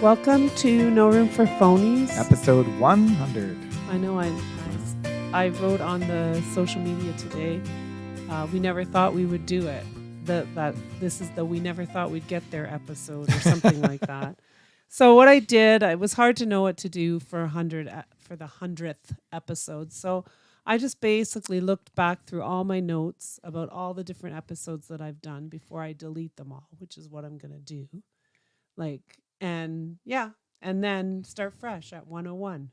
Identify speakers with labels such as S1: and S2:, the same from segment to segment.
S1: Welcome to No Room for Phonies.
S2: Episode 100.
S1: I know I wrote on the social media today, we never thought we would do it. That this is the we never thought we'd get there episode or something like that. So what I did, it was hard to know what to do for the 100th episode. So I just basically looked back through all my notes about all the different episodes that I've done before I delete them all, which is what I'm going to do. And then start fresh at 101.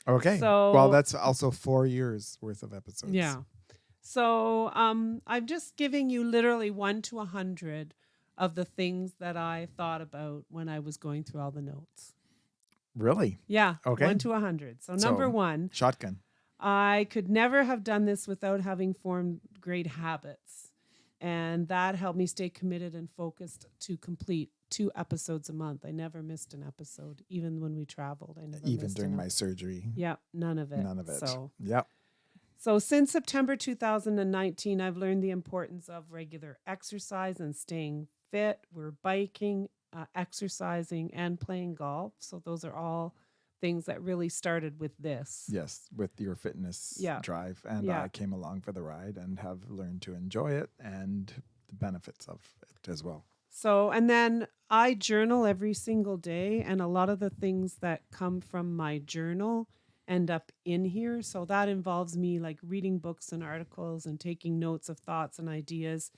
S2: Okay.
S1: So,
S2: well, that's also 4 years worth of episodes.
S1: Yeah. So I'm just giving you literally 1 to 100 of the things that I thought about when I was going through all the notes.
S2: Really?
S1: Yeah.
S2: Okay.
S1: 1 to 100. So number 1.
S2: Shotgun.
S1: I could never have done this without having formed great habits. And that helped me stay committed and focused to complete 2 episodes a month. I never missed an episode, even when we traveled. I never
S2: Even
S1: missed
S2: during my surgery.
S1: Yeah, none of it.
S2: None of it.
S1: So,
S2: yep.
S1: So since September 2019, I've learned the importance of regular exercise and staying fit. We're biking, exercising, and playing golf. So those are all things that really started with this.
S2: Yes, with your fitness drive. And I came along for the ride and have learned to enjoy it and the benefits of it as well.
S1: So, and then I journal every single day, and a lot of the things that come from my journal end up in here. So that involves me like reading books and articles and taking notes of thoughts and ideas,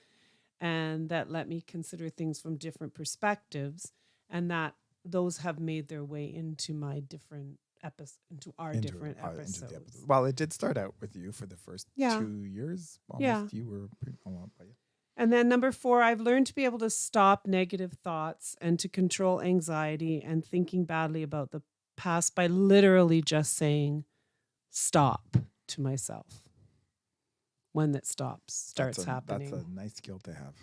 S1: and that let me consider things from different perspectives, and that those have made their way into my different into our different episodes.
S2: Well, it did start out with you for the first 2 years. Almost. You were pretty along by you.
S1: And then number 4, I've learned to be able to stop negative thoughts and to control anxiety and thinking badly about the past by literally just saying stop to myself when that starts happening.
S2: That's a nice skill to have.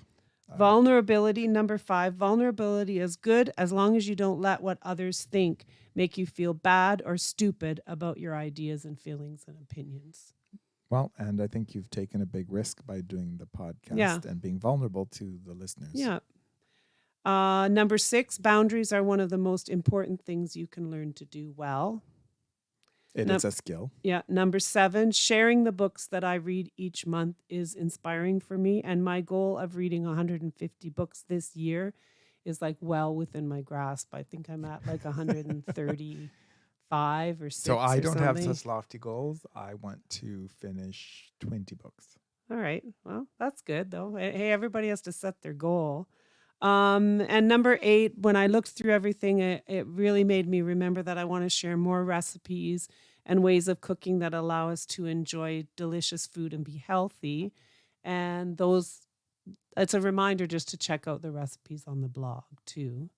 S1: Vulnerability, number 5. Vulnerability is good as long as you don't let what others think make you feel bad or stupid about your ideas and feelings and opinions.
S2: Well, and I think you've taken a big risk by doing the podcast and being vulnerable to the listeners.
S1: Yeah. Number 6, boundaries are one of the most important things you can learn to do well.
S2: It is a skill.
S1: Yeah. Number 7, sharing the books that I read each month is inspiring for me. And my goal of reading 150 books this year is like well within my grasp. I think I'm at like 135 or 6.
S2: So I don't have such lofty goals. I want to finish 20 books.
S1: All right. Well, that's good though. Hey, everybody has to set their goal. And number 8, when I looked through everything, it really made me remember that I want to share more recipes and ways of cooking that allow us to enjoy delicious food and be healthy. And it's a reminder just to check out the recipes on the blog too.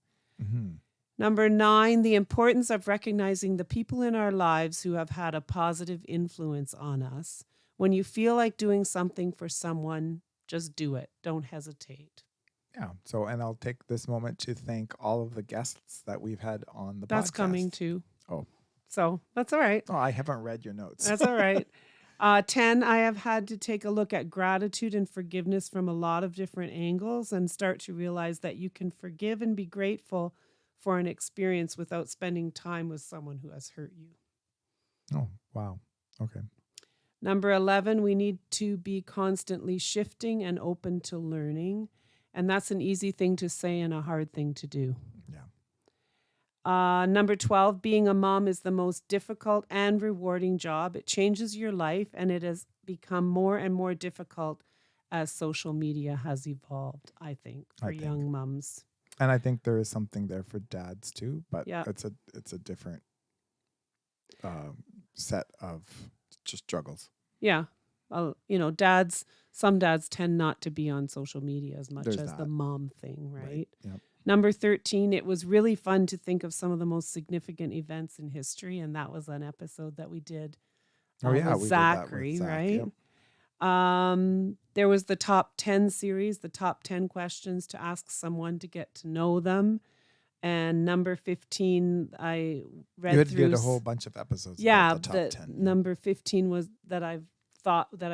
S2: Mm-hmm.
S1: Number 9, the importance of recognizing the people in our lives who have had a positive influence on us. When you feel like doing something for someone, just do it. Don't hesitate.
S2: Yeah. So, and I'll take this moment to thank all of the guests that we've had on the podcast.
S1: That's coming too.
S2: Oh.
S1: So that's all right.
S2: Oh, I haven't read your notes.
S1: That's all right. 10, I have had to take a look at gratitude and forgiveness from a lot of different angles and start to realize that you can forgive and be grateful for an experience without spending time with someone who has hurt you.
S2: Oh, wow. Okay.
S1: Number 11, we need to be constantly shifting and open to learning. And that's an easy thing to say and a hard thing to do.
S2: Yeah.
S1: Number 12, being a mom is the most difficult and rewarding job. It changes your life, and it has become more and more difficult as social media has evolved, I think, for young moms.
S2: And I think there is something there for dads too, but it's a different set of just struggles.
S1: Yeah. Some dads tend not to be on social media as much as the mom thing, right?
S2: Yep.
S1: Number 13, it was really fun to think of some of the most significant events in history, and that was an episode that we did with Zachary, right? Yep. There was the top 10 series, the top 10 questions to ask someone to get to know them. And number 15, I read
S2: through. You did a whole bunch of episodes.
S1: Yeah,
S2: about the top 10.
S1: Number 15 was that I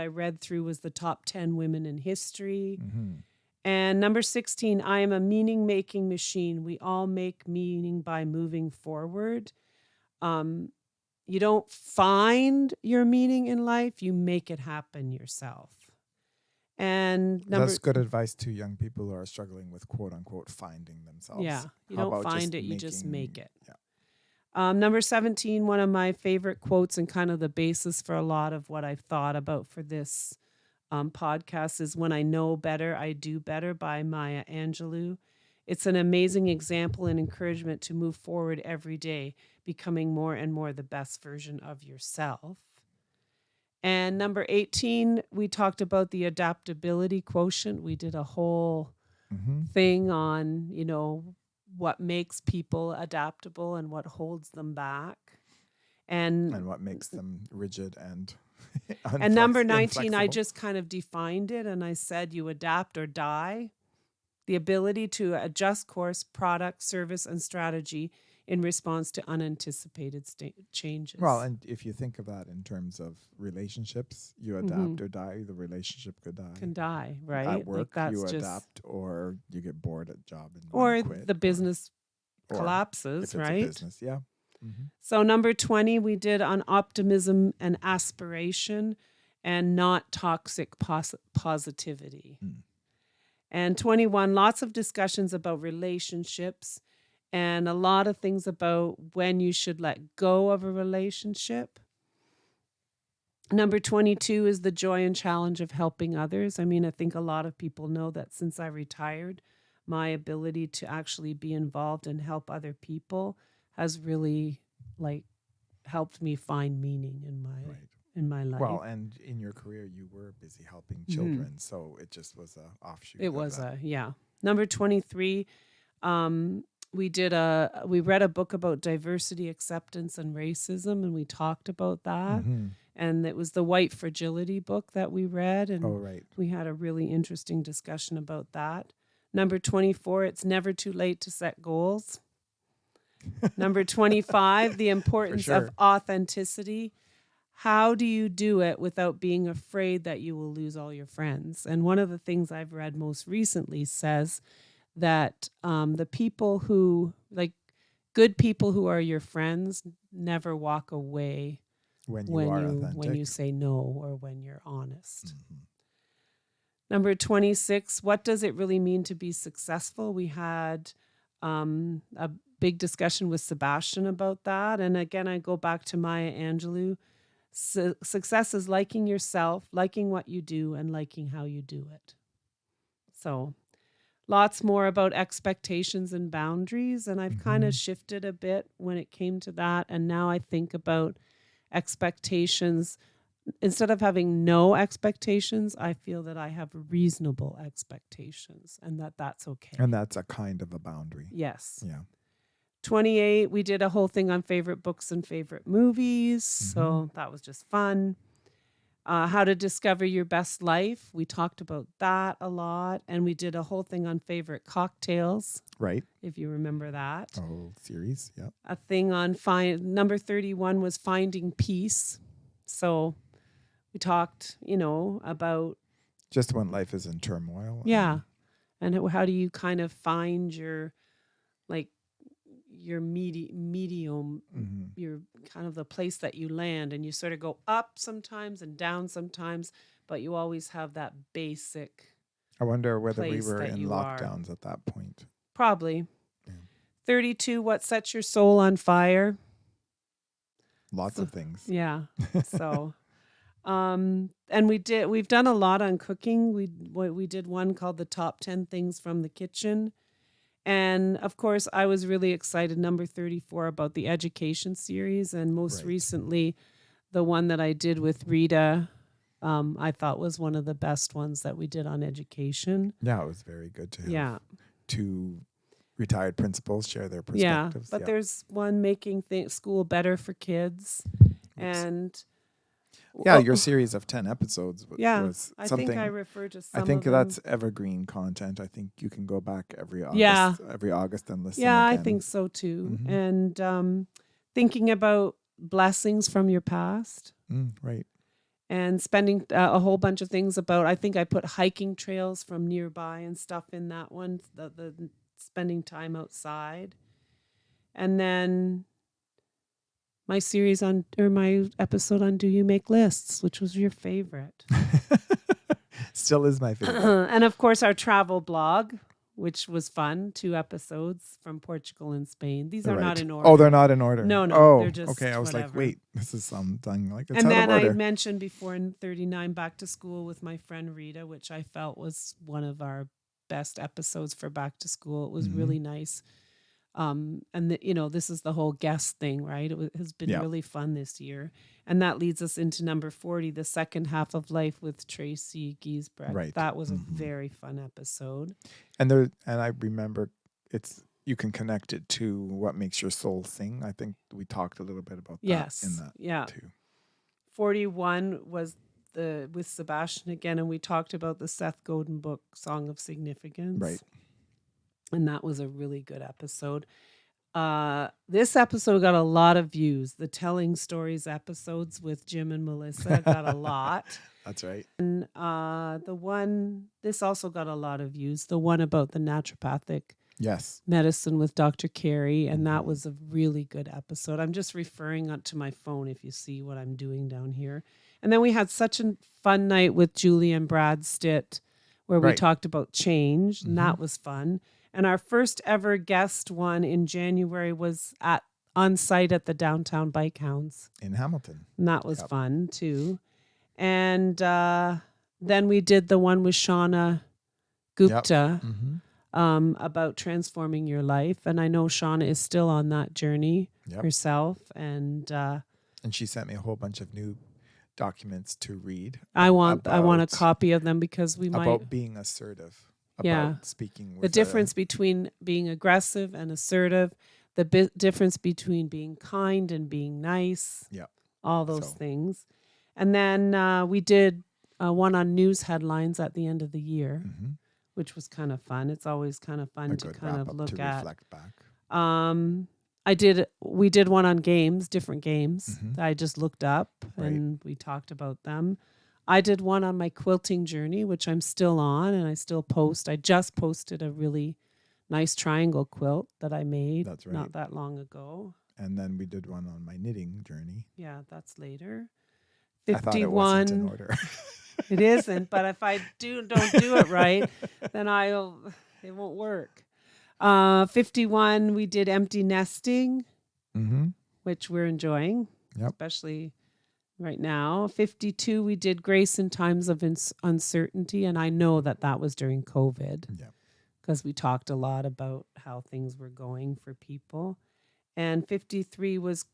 S1: read through was the top 10 women in history.
S2: Mm-hmm.
S1: And number 16, I am a meaning-making machine. We all make meaning by moving forward. You don't find your meaning in life, you make it happen yourself. And
S2: that's good advice to young people who are struggling with quote unquote finding themselves.
S1: Yeah, you don't find it, you just make it.
S2: Yeah.
S1: Number 17, one of my favorite quotes and kind of the basis for a lot of what I've thought about for this podcast is "When I know better, I do better" by Maya Angelou. It's an amazing example and encouragement to move forward every day, becoming more and more the best version of yourself. And number 18, we talked about the adaptability quotient. We did a whole thing on, what makes people adaptable and what holds them back. And
S2: what makes them rigid and
S1: and number 19, I just kind of defined it and I said you adapt or die. The ability to adjust course, product, service, and strategy in response to unanticipated changes.
S2: Well, and if you think of that in terms of relationships, you adapt or die. The relationship could die.
S1: Can die, right?
S2: At work, you adapt or you get bored at job and
S1: or
S2: quit,
S1: the business collapses,
S2: if it's
S1: right?
S2: A business, yeah.
S1: So number 20, we did on optimism and aspiration and not toxic positivity. And 21, lots of discussions about relationships and a lot of things about when you should let go of a relationship. Number 22 is the joy and challenge of helping others. I mean, I think a lot of people know that since I retired, my ability to actually be involved and help other people has really helped me find meaning in my life.
S2: Well, and in your career, you were busy helping children, so it just was a offshoot.
S1: It was Number 23, we read a book about diversity, acceptance, and racism, and we talked about that. And it was the White Fragility book that we read, and we had a really interesting discussion about that. Number 24, it's never too late to set goals. Number 25, the importance of authenticity. How do you do it without being afraid that you will lose all your friends? And one of the things I've read most recently says that the people who, good people who are your friends, never walk away when you say no or when you're honest. Number 26, what does it really mean to be successful? We had a big discussion with Sebastian about that. And again, I go back to Maya Angelou. Success is liking yourself, liking what you do, and liking how you do it. So lots more about expectations and boundaries. And I've kind of shifted a bit when it came to that. And now I think about expectations. Instead of having no expectations, I feel that I have reasonable expectations and that's okay.
S2: And that's a kind of a boundary.
S1: Yes.
S2: Yeah.
S1: 28, we did a whole thing on favorite books and favorite movies. So that was just fun. How to discover your best life. We talked about that a lot. And we did a whole thing on favorite cocktails.
S2: Right.
S1: If you remember that.
S2: A whole series. Yeah.
S1: A thing on number 31 was finding peace. So we talked, about
S2: just when life is in turmoil.
S1: Yeah. And how do you kind of find your medium, your kind of the place that you land, and you sort of go up sometimes and down sometimes, but you always have that basic.
S2: I wonder whether we were in lockdowns at that point.
S1: Probably. Yeah. 32, what sets your soul on fire?
S2: Lots of things.
S1: Yeah. So, and we've done a lot on cooking. We did one called the top 10 things from the kitchen. And of course, I was really excited, number 34, about the education series. And most recently, the one that I did with Rita, I thought was one of the best ones that we did on education.
S2: Yeah, it was very good to have two retired principals share their perspectives.
S1: Yeah, but there's one making school better for kids. And
S2: your series of 10 episodes was something.
S1: I think I referred to some
S2: I think
S1: of
S2: that's evergreen content. I think you can go back every August and listen again.
S1: I think so too. And thinking about blessings from your past.
S2: Right.
S1: and spending a whole bunch of things about, I think I put hiking trails from nearby and stuff in that one, the spending time outside. And then my my episode on Do You Make Lists, which was your favorite.
S2: Still is my favorite.
S1: And of course, our travel blog, which was fun. 2 episodes from Portugal and Spain. These are not in order.
S2: Oh, they're not in order.
S1: No.
S2: Oh,
S1: they're just
S2: okay. I was
S1: whatever.
S2: like, wait, this is something like it's
S1: and
S2: out
S1: then
S2: of order.
S1: I mentioned before in 39 Back to School with my friend Rita, which I felt was one of our best episodes for Back to School. It was really nice. And this is the whole guest thing, right? It has been really fun this year. And that leads us into number 40, The Second Half of Life with Tracy Giesbrecht.
S2: Right.
S1: That was a very fun episode.
S2: And I remember you can connect it to What Makes Your Soul Sing. I think we talked a little bit about that in that too.
S1: 41 was with Sebastian again, and we talked about the Seth Godin book, Song of Significance.
S2: Right.
S1: And that was a really good episode. This episode got a lot of views. The Telling Stories episodes with Jim and Melissa got a lot.
S2: That's right.
S1: And this also got a lot of views. The one about the naturopathic medicine with Dr. Carey. And that was a really good episode. I'm just referring to my phone if you see what I'm doing down here. And then we had such a fun night with Julie and Brad Stitt where we talked about change. And that was fun. And our first ever guest one in January was on site at the Downtown Bike Hounds
S2: in Hamilton.
S1: And that was fun too. And then we did the one with Shauna Gupta about transforming your life. And I know Shauna is still on that journey herself. And
S2: she sent me a whole bunch of new documents to read.
S1: I want a copy of them because we might
S2: about being assertive. About speaking with
S1: the difference between being aggressive and assertive, the difference between being kind and being nice, all those things. And then we did one on news headlines at the end of the year, which was kind of fun. It's always kind of fun to kind of look at.
S2: Reflect back.
S1: We did one on games, different games that I just looked up and we talked about them. I did one on my quilting journey, which I'm still on and I still post. I just posted a really nice triangle quilt that I made not that long ago.
S2: And then we did one on my knitting journey.
S1: Yeah, that's later.
S2: 51. I thought it wasn't in order.
S1: It isn't, but if I don't do it right, then it won't work. 51, we did empty nesting, which we're enjoying, especially right now. 52, we did grace in times of uncertainty. And I know that was during COVID because we talked a lot about how things were going for people. And 53 was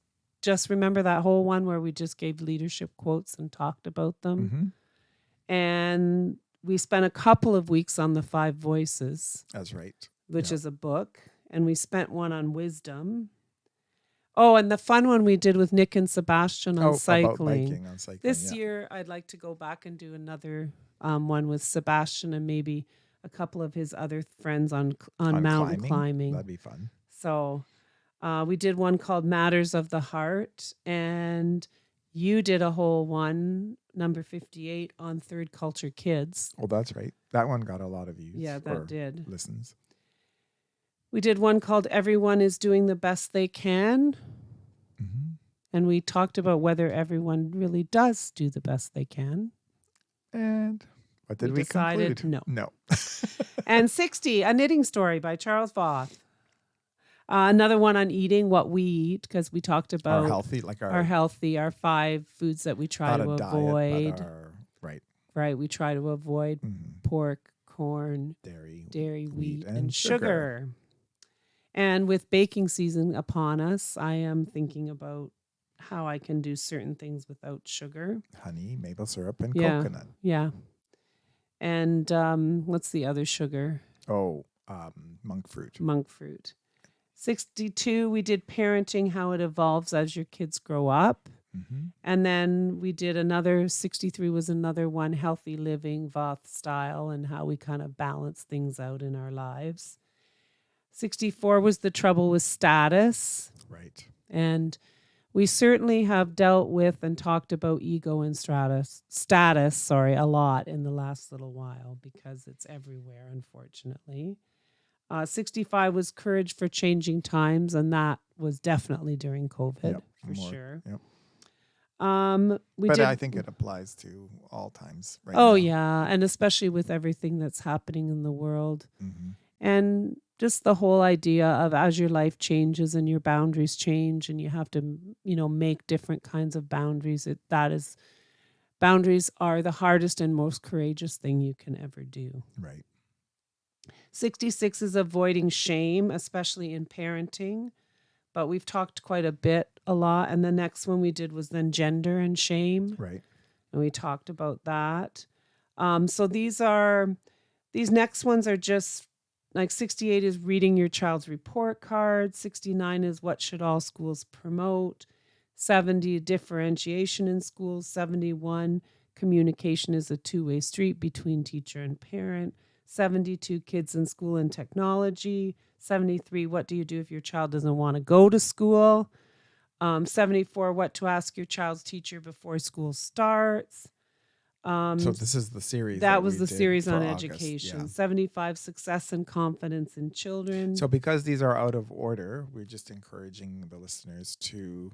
S1: just remember that whole one where we just gave leadership quotes and talked about them. And we spent a couple of weeks on the 5 Voices.
S2: That's right.
S1: Which is a book. And we spent one on wisdom. Oh, and the fun one we did with Nick and Sebastian on cycling.
S2: About biking on cycling.
S1: This year, I'd like to go back and do another one with Sebastian and maybe a couple of his other friends on mountain climbing.
S2: That'd be fun.
S1: So we did one called Matters of the Heart. And you did a whole one, number 58, on Third Culture Kids.
S2: Oh, that's right. That one got a lot of views.
S1: Yeah, that did.
S2: Listens.
S1: We did one called Everyone is Doing the Best They Can. And we talked about whether everyone really does do the best they can.
S2: And what did we
S1: decided
S2: conclude?
S1: No. And 60, A Knitting Story by Charles Voth. Another one on eating, what we eat, because we talked about our 5 foods that we try to avoid. Right. We try to avoid pork, corn, dairy, wheat, and sugar. And with baking season upon us, I am thinking about how I can do certain things without sugar.
S2: Honey, maple syrup, and coconut.
S1: Yeah. And what's the other sugar?
S2: Oh, monk fruit.
S1: Monk fruit. 62, we did parenting, how it evolves as your kids grow up. And then we did 63 was another one, healthy living, Voth style, and how we kind of balance things out in our lives. 64 was the trouble with status.
S2: Right.
S1: And We certainly have dealt with and talked about ego and status, a lot in the last little while because it's everywhere, unfortunately. 65 was courage for changing times, and that was definitely during COVID, sure.
S2: Yep.
S1: But
S2: I think it applies to all times
S1: right now. Oh, yeah, and especially with everything that's happening in the world. Mm-hmm. And just the whole idea of as your life changes and your boundaries change and you have to, make different kinds of boundaries, boundaries are the hardest and most courageous thing you can ever do.
S2: Right.
S1: 66 is avoiding shame, especially in parenting. But we've talked quite a lot. And the next one we did was then gender and shame.
S2: Right.
S1: And we talked about that. So these next ones are just like 68 is reading your child's report card. 69 is what should all schools promote. 70, differentiation in schools. 71, communication is a two-way street between teacher and parent. 72, kids in school and technology. 73, what do you do if your child doesn't want to go to school? 74, what to ask your child's teacher before school starts.
S2: So this is the series.
S1: That was the series on education. Yeah. 75, success and confidence in children.
S2: So because these are out of order, we're just encouraging the listeners to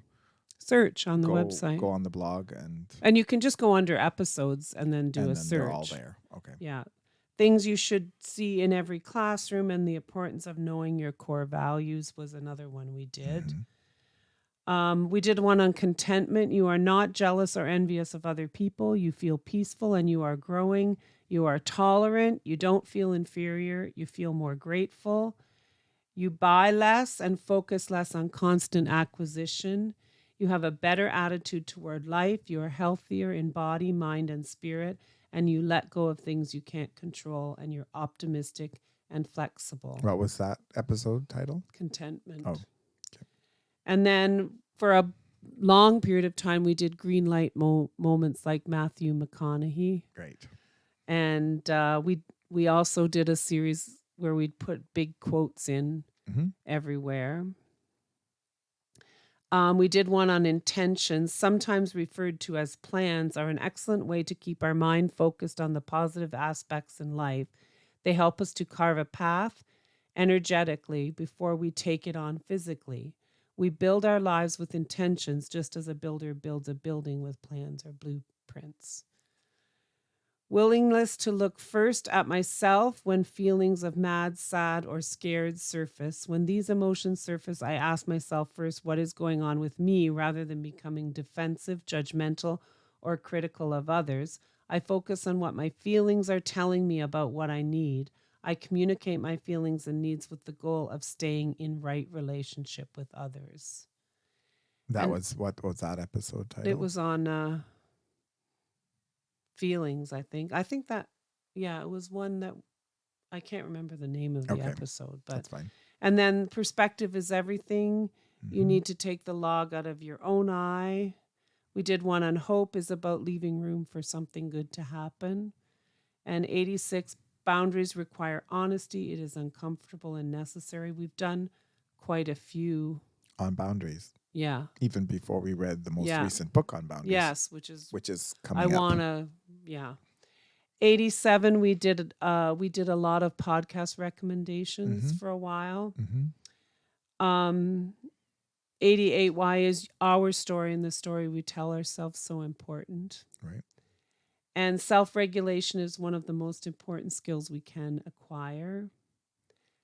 S1: search on the website.
S2: Go on the blog.
S1: And you can just go under episodes and then do a search.
S2: They're all there. Okay.
S1: Yeah. Things you should see in every classroom and the importance of knowing your core values was another one we did. Mm-hmm. We did one on contentment. You are not jealous or envious of other people. You feel peaceful and you are growing. You are tolerant. You don't feel inferior. You feel more grateful. You buy less and focus less on constant acquisition. You have a better attitude toward life. You are healthier in body, mind, and spirit. And you let go of things you can't control, and you're optimistic and flexible.
S2: What was that episode title?
S1: Contentment.
S2: Oh, okay.
S1: And then for a long period of time, we did green light moments like Matthew McConaughey.
S2: Great.
S1: And we also did a series where we'd put big quotes in everywhere. We did one on intentions, sometimes referred to as plans, are an excellent way to keep our mind focused on the positive aspects in life. They help us to carve a path energetically before we take it on physically. We build our lives with intentions, just as a builder builds a building with plans or blueprints. Willingness to look first at myself when feelings of mad, sad, or scared surface. When these emotions surface, I ask myself first what is going on with me rather than becoming defensive, judgmental, or critical of others. I focus on what my feelings are telling me about what I need. I communicate my feelings and needs with the goal of staying in right relationship with others.
S2: What was that episode title?
S1: It was on feelings, I think. I think that, it was one that I can't remember the name of the episode, but
S2: that's fine.
S1: And then perspective is everything. Mm-hmm. You need to take the log out of your own eye. We did one on hope is about leaving room for something good to happen. And 86, boundaries require honesty. It is uncomfortable and necessary. We've done quite a few
S2: on boundaries.
S1: Yeah.
S2: Even before we read the most recent book on boundaries.
S1: Yes, which is
S2: coming up.
S1: 87, we did a lot of podcast recommendations for a while. Mm-hmm. 88, why is our story and the story we tell ourselves so important?
S2: Right.
S1: And self-regulation is one of the most important skills we can acquire.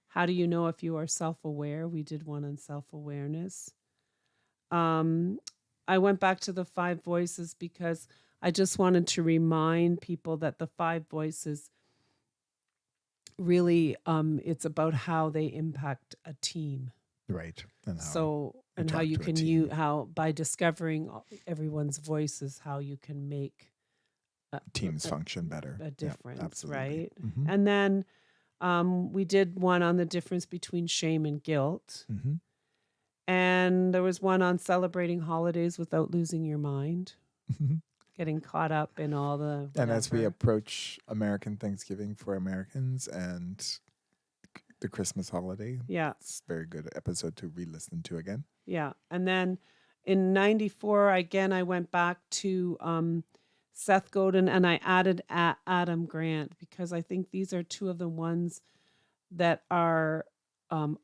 S1: How do you know if you are self-aware? We did one on self-awareness. I went back to the 5 voices because I just wanted to remind people that the 5 voices really, it's about how they impact a team.
S2: Right.
S1: And how you can use, how by discovering everyone's voices, how you can make
S2: teams function better.
S1: A difference, right?
S2: Mm-hmm.
S1: And then we did one on the difference between shame and guilt.
S2: Mm-hmm.
S1: And there was one on celebrating holidays without losing your mind, getting caught up in all the whatever.
S2: And as we approach American Thanksgiving for Americans and the Christmas holiday, it's a very good episode to re-listen to again.
S1: Yeah. And then In 94, again, I went back to Seth Godin and I added Adam Grant because I think these are two of the ones that are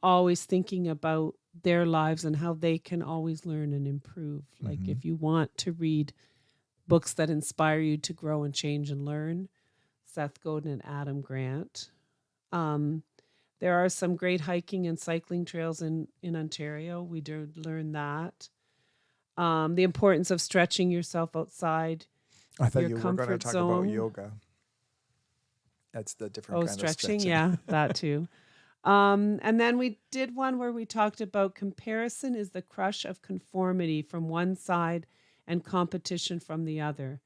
S1: always thinking about their lives and how they can always learn and improve. Like if you want to read books that inspire you to grow and change and learn, Seth Godin and Adam Grant. There are some great hiking and cycling trails in Ontario. We did learn that. The importance of stretching yourself outside.
S2: I thought you were going to talk about yoga. That's the different kind
S1: stretching,
S2: of stretching.
S1: Yeah, that too. And then we did one where we talked about comparison is the crush of conformity from one side and competition from the other.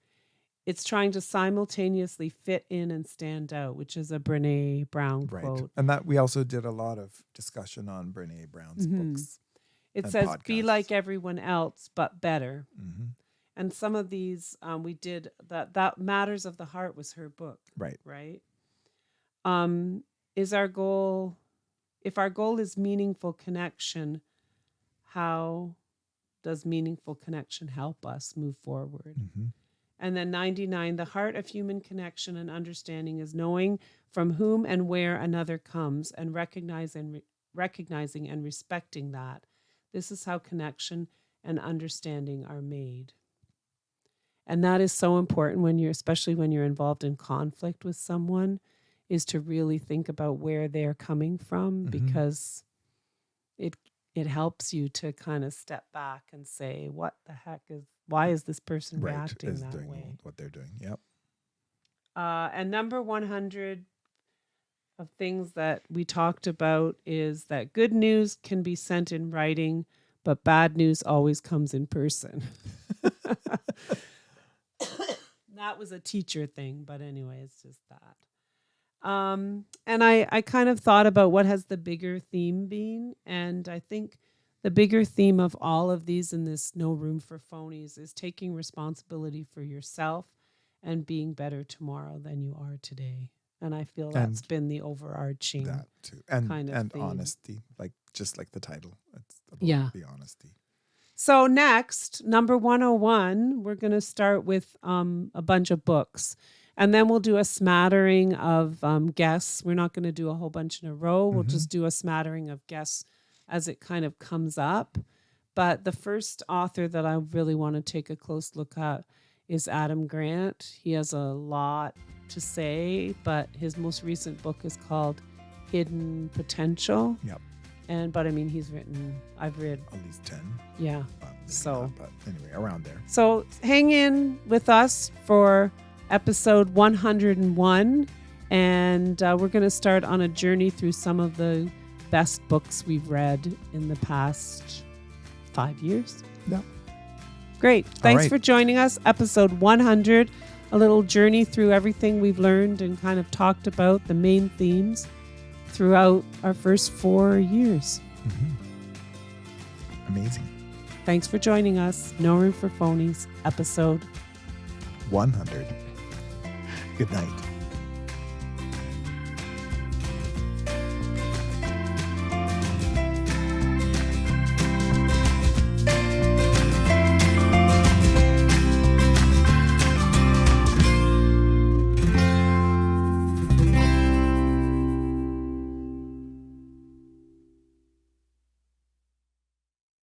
S1: It's trying to simultaneously fit in and stand out, which is a Brené Brown quote.
S2: And that we also did a lot of discussion on Brené Brown's books.
S1: It says,
S2: podcasts.
S1: Be like everyone else, but better. And some of these we did, that Matters of the Heart was her book.
S2: Right.
S1: Is our goal, if our goal is meaningful connection, how does meaningful connection help us move forward? And then 99, the heart of human connection and understanding is knowing from whom and where another comes and recognizing and respecting that. This is how connection and understanding are made. And that is so important especially when you're involved in conflict with someone, is to really think about where they're coming from, because it helps you to kind of step back and say, why is this person reacting that way?
S2: What they're doing. Yep.
S1: And number 100 of things that we talked about is that good news can be sent in writing, but bad news always comes in person. That was a teacher thing, but anyway, it's just that. And I kind of thought about what has the bigger theme been, and I think the bigger theme of all of these in this No Room for Phonies is taking responsibility for yourself and being better tomorrow than you are today. And I feel that's been the overarching
S2: that too. And
S1: kind of
S2: and
S1: theme.
S2: Honesty, just like the title. It's about the honesty.
S1: So next, number 101, we're going to start with a bunch of books. And then we'll do a smattering of guests. We're not going to do a whole bunch in a row. We'll just do a smattering of guests as it kind of comes up. But the first author that I really want to take a close look at is Adam Grant. He has a lot to say, but his most recent book is called Hidden Potential.
S2: Yep.
S1: But I mean, I've read
S2: at least 10.
S1: Yeah.
S2: But anyway, around there.
S1: So hang in with us for episode 101. And we're going to start on a journey through some of the best books we've read in the past 5 years.
S2: Yeah.
S1: Great. Thanks for joining us. Episode 100, a little journey through everything we've learned and kind of talked about the main themes throughout our first 4 years.
S2: Amazing.
S1: Thanks for joining us. No Room for Phonies, episode
S2: 100. Good night.